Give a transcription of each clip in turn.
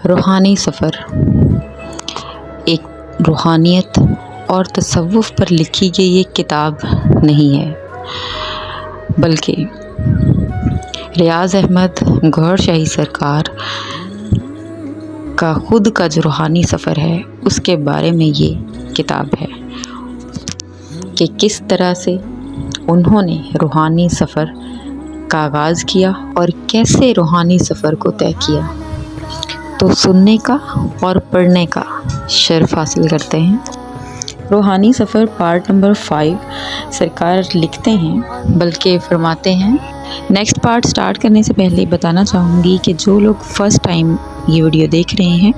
روحانی سفر ایک روحانیت اور تصوف پر لکھی گئی ایک کتاب نہیں ہے، بلکہ ریاض احمد گوہر شاہی سرکار کا خود کا جو روحانی سفر ہے اس کے بارے میں یہ کتاب ہے کہ کس طرح سے انہوں نے روحانی سفر کا آغاز کیا اور کیسے روحانی سفر کو طے کیا۔ تو سننے کا اور پڑھنے کا شرف حاصل کرتے ہیں۔ روحانی سفر پارٹ نمبر 5 سرکار لکھتے ہیں بلکہ فرماتے ہیں۔ نیکسٹ پارٹ سٹارٹ کرنے سے پہلے بتانا چاہوں گی کہ جو لوگ فرسٹ ٹائم یہ ویڈیو دیکھ رہے ہیں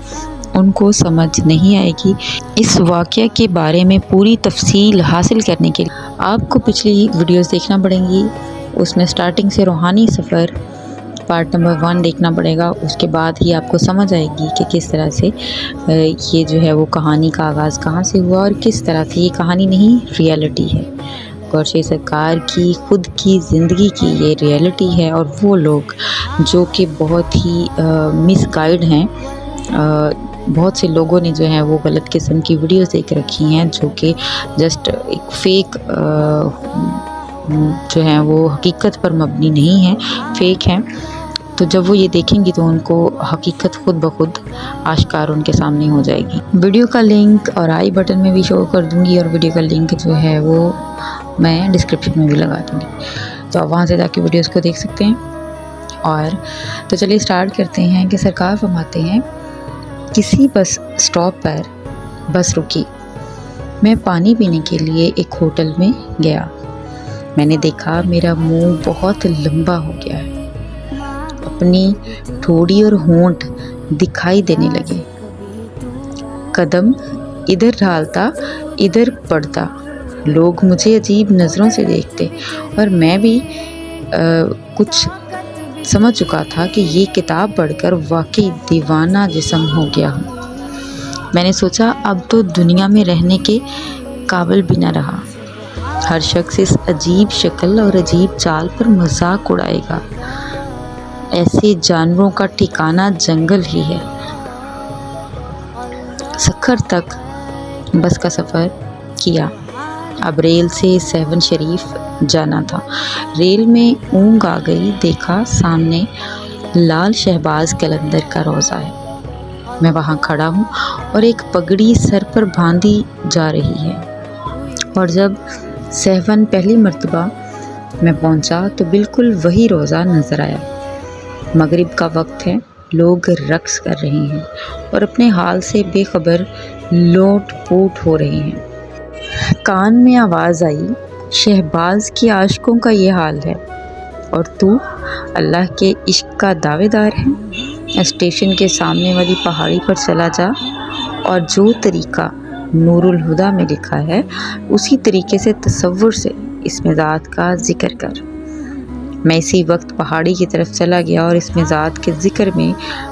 ان کو سمجھ نہیں آئے گی۔ اس واقعہ کے بارے میں پوری تفصیل حاصل کرنے کے لیے آپ کو پچھلی ویڈیوز دیکھنا پڑیں گی۔ اس میں سٹارٹنگ سے روحانی سفر پارٹ نمبر 1 دیکھنا پڑے گا، اس کے بعد ہی آپ کو سمجھ آئے گی کہ کس طرح سے یہ جو ہے وہ کہانی کا آغاز کہاں سے ہوا اور کس طرح سے یہ کہانی نہیں ریئلٹی ہے۔ گوہر شاہی سرکار کی خود کی زندگی کی یہ ریئلٹی ہے، اور وہ لوگ جو کہ بہت ہی مس گائیڈ ہیں، بہت سے لوگوں نے جو ہے وہ غلط قسم کی ویڈیوز دیکھ رکھی ہیں جو کہ جسٹ ایک فیک جو ہیں وہ حقیقت پر مبنی نہیں ہیں، فیک ہیں۔ تو جب وہ یہ دیکھیں گی تو ان کو حقیقت خود بخود آشکار ان کے سامنے ہو جائے گی۔ ویڈیو کا لنک اور آئی بٹن میں بھی شو کر دوں گی، اور ویڈیو کا لنک جو ہے وہ میں ڈسکرپشن میں بھی لگا دوں گی، تو آپ وہاں سے جا کے ویڈیوز کو دیکھ سکتے ہیں۔ اور تو چلیے سٹارٹ کرتے ہیں کہ سرکار فرماتے ہیں، کسی بس اسٹاپ پر بس رکی، میں پانی پینے کے لیے ایک ہوٹل میں گیا۔ میں نے دیکھا میرا منہ بہت لمبا ہو گیا ہے، اپنی ٹھوڑی اور ہونٹ دکھائی دینے لگے، قدم ادھر ڈھالتا ادھر پڑتا، لوگ مجھے عجیب نظروں سے دیکھتے، اور میں بھی کچھ سمجھ چکا تھا کہ یہ کتاب پڑھ کر واقعی دیوانہ جسم ہو گیا ہوں۔ میں نے سوچا اب تو دنیا میں رہنے کے قابل بھی نہ رہا، ہر شخص اس عجیب شکل اور عجیب چال پر مذاق اڑائے گا، ایسے جانوروں کا ٹھکانہ جنگل ہی ہے۔ سکھر تک بس کا سفر کیا، اب ریل سے 7 شریف جانا تھا۔ ریل میں اونگ آ گئی، دیکھا سامنے لال شہباز قلندر کا روضہ ہے۔ میں وہاں کھڑا ہوں اور ایک پگڑی سر پر باندھی جا رہی ہے، اور جب 7 پہلی مرتبہ میں پہنچا تو بالکل وہی روضہ نظر آیا۔ مغرب کا وقت ہے، لوگ رقص کر رہے ہیں اور اپنے حال سے بے خبر لوٹ پوٹ ہو رہے ہیں۔ کان میں آواز آئی، شہباز کے عاشقوں کا یہ حال ہے، اور تو اللہ کے عشق کا دعوے دار ہے۔ اسٹیشن کے سامنے والی پہاڑی پر چلا جا، اور جو طریقہ نور الہدیٰ میں لکھا ہے اسی طریقے سے تصور سے اس میں ذات کا ذکر کر۔ میں اسی وقت پہاڑی کی طرف چلا گیا اور اس میں ذات کے ذکر میں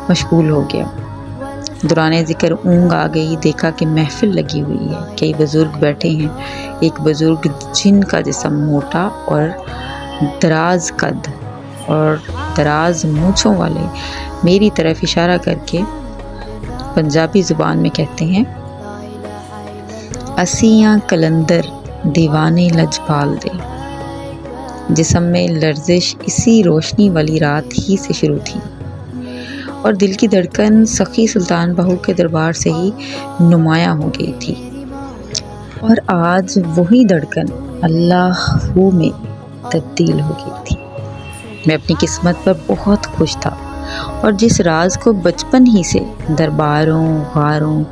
مشغول ہو گیا۔ دوران ذکر اونگ آ گئی، دیکھا کہ محفل لگی ہوئی ہے، کئی بزرگ بیٹھے ہیں۔ ایک بزرگ جن کا جسم موٹا اور دراز قد اور دراز مونچھوں والے میری طرف اشارہ کر کے پنجابی زبان میں کہتے ہیں، اسیاں کلندر دیوانے لجپال دے۔ جسم میں لرزش اسی روشنی والی رات ہی سے شروع تھی، اور دل کی دھڑکن سخی سلطان بہو کے دربار سے ہی نمایاں ہو گئی تھی، اور آج وہی دھڑکن اللہ ہو میں تبدیل ہو گئی تھی۔ میں اپنی قسمت پر بہت خوش تھا، اور جس راز کو بچپن ہی سے درباروں، غاروں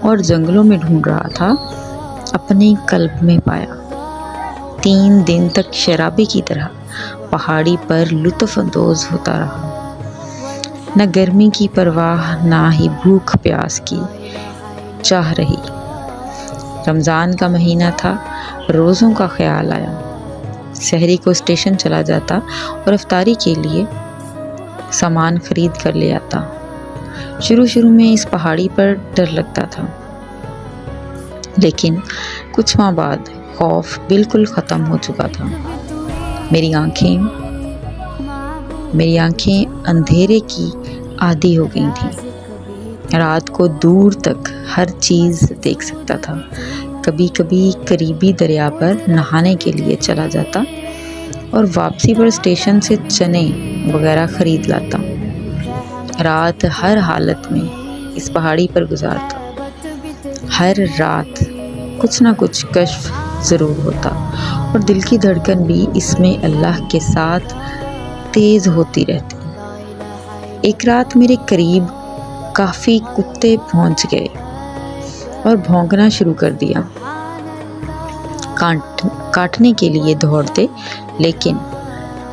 اور جنگلوں میں ڈھونڈ رہا تھا اپنے قلب میں پایا۔ 3 دن تک شرابی کی طرح پہاڑی پر لطف اندوز ہوتا رہا، نہ گرمی کی پرواہ نہ ہی بھوک پیاس کی چاہ رہی۔ رمضان کا مہینہ تھا، روزوں کا خیال آیا، سحری کو اسٹیشن چلا جاتا اور افطاری کے لیے سامان خرید کر لے آتا۔ شروع میں اس پہاڑی پر ڈر لگتا تھا، لیکن کچھ ماہ بعد خوف بالکل ختم ہو چکا تھا۔ میری آنکھیں اندھیرے کی عادی ہو گئی تھیں، رات کو دور تک ہر چیز دیکھ سکتا تھا۔ کبھی کبھی قریبی دریا پر نہانے کے لیے چلا جاتا اور واپسی پر اسٹیشن سے چنے وغیرہ خرید لاتا۔ رات ہر حالت میں اس پہاڑی پر گزارتا۔ ہر رات کچھ نہ کچھ کشف ضرور ہوتا اور دل کی دھڑکن بھی اس میں اللہ کے ساتھ تیز ہوتی رہتی۔ ایک رات میرے قریب کافی کتے پہنچ گئے اور بھونکنا شروع کر دیا۔ کاٹنے کے لیے دوڑتے لیکن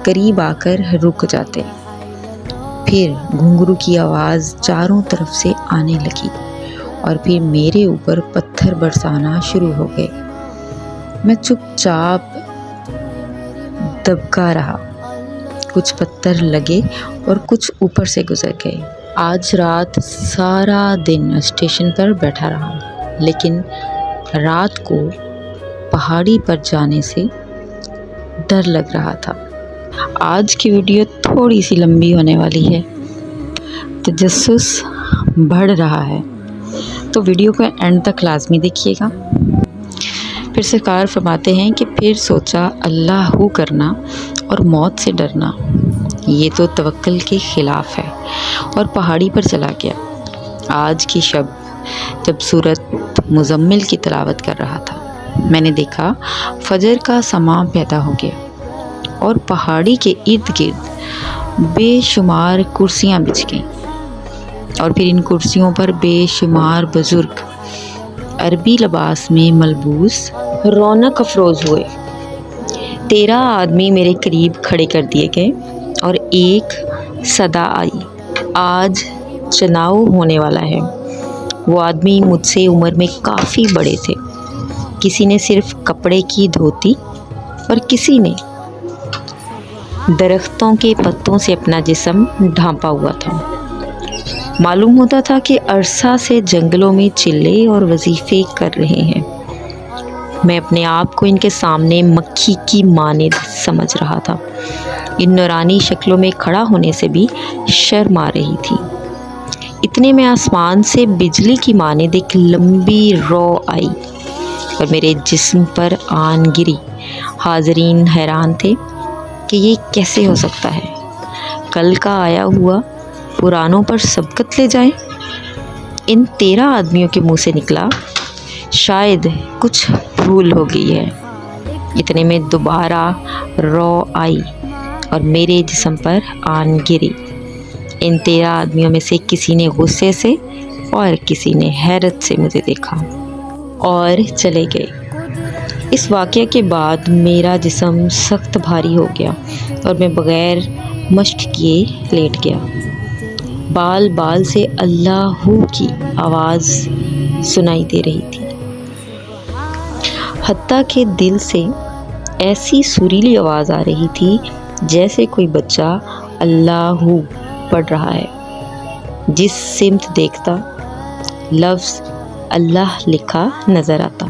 قریب آ کر رک جاتے۔ پھر گھنگرو کی آواز چاروں طرف سے آنے لگی اور پھر میرے اوپر پتھر برسانا شروع ہو گئے۔ میں چپ چاپ دبکا رہا۔ کچھ پتھر لگے اور کچھ اوپر سے گزر گئے۔ آج رات سارا دن اسٹیشن پر بیٹھا رہا، لیکن رات کو پہاڑی پر جانے سے ڈر لگ رہا تھا۔ آج کی ویڈیو تھوڑی سی لمبی ہونے والی ہے، تجسس بڑھ رہا ہے، تو ویڈیو کو اینڈ تک لازمی دیکھیے گا۔ پھر سرکار فرماتے ہیں کہ پھر سوچا اللہ ہو کرنا اور موت سے ڈرنا یہ تو توکل کے خلاف ہے، اور پہاڑی پر چلا گیا۔ آج کی شب جب سورۃ مزمل کی تلاوت کر رہا تھا، میں نے دیکھا فجر کا سماں پیدا ہو گیا اور پہاڑی کے ارد گرد بے شمار کرسیاں بچھ گئیں، اور پھر ان کرسیوں پر بے شمار بزرگ عربی لباس میں ملبوس رونق افروز ہوئے۔ 13 آدمی میرے قریب کھڑے کر دیے گئے اور ایک صدا آئی، آج چناؤ ہونے والا ہے۔ وہ آدمی مجھ سے عمر میں کافی بڑے تھے۔ کسی نے صرف کپڑے کی دھوتی اور کسی نے درختوں کے پتوں سے اپنا جسم ڈھانپا ہوا تھا۔ معلوم ہوتا تھا کہ عرصہ سے جنگلوں میں چلے اور وظیفے کر رہے ہیں۔ میں اپنے آپ کو ان کے سامنے مکھی کی مانند سمجھ رہا تھا۔ ان نورانی شکلوں میں کھڑا ہونے سے بھی شرم آ رہی تھی۔ اتنے میں آسمان سے بجلی کی مانند ایک لمبی رو آئی اور میرے جسم پر آن گری۔ حاضرین حیران تھے کہ یہ کیسے ہو سکتا ہے؟ کل کا آیا ہوا پرانوں پر سبقت لے جائیں۔ ان 13 آدمیوں کے منہ سے نکلا، شاید کچھ بھول ہو گئی ہے۔ اتنے میں دوبارہ رو آئی اور میرے جسم پر آن گری۔ ان 13 آدمیوں میں سے کسی نے غصے سے اور کسی نے حیرت سے مجھے دیکھا اور چلے گئے۔ اس واقعے کے بعد میرا جسم سخت بھاری ہو گیا اور میں بغیر مشق کیے لیٹ گیا۔ بال بال سے اللہ کی آواز سنائی دے رہی تھی، حتیٰ کہ دل سے ایسی سریلی آواز آ رہی تھی جیسے کوئی بچہ اللہ پڑھ رہا ہے۔ جس سمت دیکھتا لفظ اللہ لکھا نظر آتا،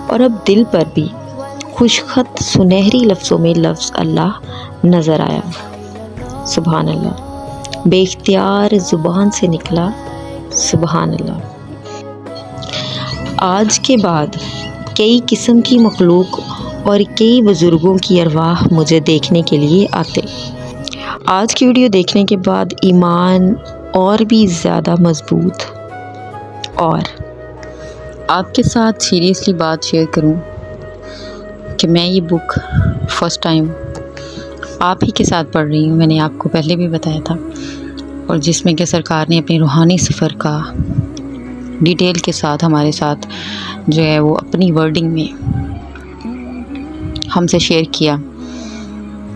اور اب دل پر بھی خوشخط سنہری لفظوں میں لفظ اللہ نظر آیا۔ سبحان اللہ، بے اختیار زبان سے نکلا سبحان اللہ۔ آج کے بعد کئی قسم کی مخلوق اور کئی بزرگوں کی ارواح مجھے دیکھنے کے لیے آتے۔ آج کی ویڈیو دیکھنے کے بعد ایمان اور بھی زیادہ مضبوط۔ اور آپ کے ساتھ سیریسلی بات شیئر کروں کہ میں یہ بک فرسٹ ٹائم آپ ہی کے ساتھ پڑھ رہی ہوں۔ میں نے آپ کو پہلے بھی بتایا تھا، اور جس میں کہ سرکار نے اپنی روحانی سفر کا ڈیٹیل کے ساتھ ہمارے ساتھ جو ہے وہ اپنی ورڈنگ میں ہم سے شیئر کیا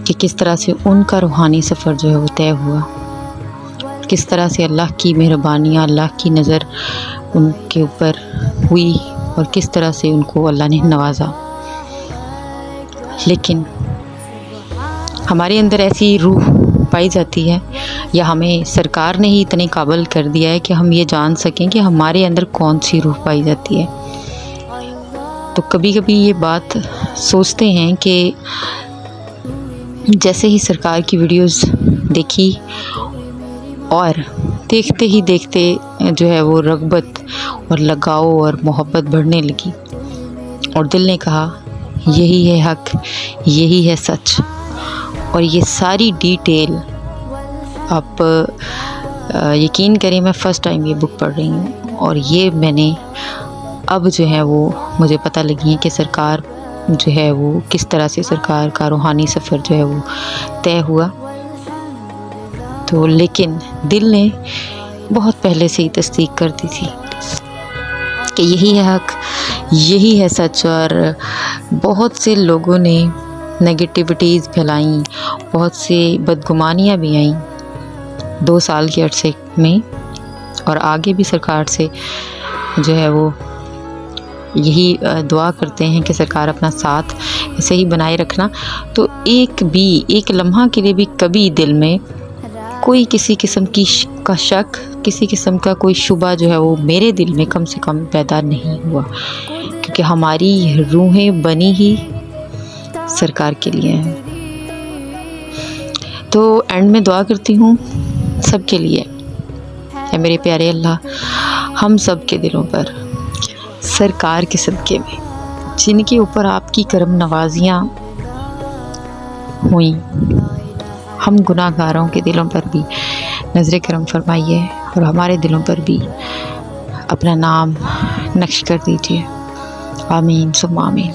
کہ کس طرح سے ان کا روحانی سفر جو ہے وہ طے ہوا، کس طرح سے اللہ کی مہربانیاں، اللہ کی نظر ان کے اوپر ہوئی، اور کس طرح سے ان کو اللہ نے نوازا۔ لیکن ہمارے اندر ایسی روح پائی جاتی ہے، یا ہمیں سرکار نے ہی اتنے قابل کر دیا ہے کہ ہم یہ جان سکیں کہ ہمارے اندر کون سی روح پائی جاتی ہے۔ تو کبھی کبھی یہ بات سوچتے ہیں کہ جیسے ہی سرکار کی ویڈیوز دیکھی اور دیکھتے ہی دیکھتے جو ہے وہ رغبت اور لگاؤ اور محبت بڑھنے لگی، اور دل نے کہا یہی ہے حق، یہی ہے سچ۔ اور یہ ساری ڈیٹیل آپ یقین کریں، میں فرسٹ ٹائم یہ بک پڑھ رہی ہوں، اور یہ میں نے اب جو ہے وہ مجھے پتہ لگی ہے کہ سرکار جو ہے وہ کس طرح سے سرکار کا روحانی سفر جو ہے وہ طے ہوا۔ تو لیکن دل نے بہت پہلے سے ہی تصدیق کر دی تھی کہ یہی ہے حق، یہی ہے سچ، اور بہت سے لوگوں نے نگیٹیوٹیز پھیلائیں، بہت سے بدگمانیاں بھی آئیں 2 سال کے عرصے میں، اور آگے بھی سرکار سے جو ہے وہ یہی دعا کرتے ہیں کہ سرکار اپنا ساتھ ایسے ہی بنائے رکھنا۔ تو ایک لمحہ کے لیے بھی کبھی دل میں کوئی کسی قسم کا شک، کسی قسم کا کوئی شبہ جو ہے وہ میرے دل میں کم سے کم پیدا نہیں ہوا، کیونکہ ہماری روحیں بنی ہی سرکار کے لیے ہیں۔ تو اینڈ میں دعا کرتی ہوں سب کے لیے، اے میرے پیارے اللہ، ہم سب کے دلوں پر سرکار کے صدقے میں جن کے اوپر آپ کی کرم نوازیاں ہوئیں، ہم گناہ گاروں کے دلوں پر بھی نظر کرم فرمائیے، اور ہمارے دلوں پر بھی اپنا نام نقش کر دیجیے۔ آمین ثم آمین۔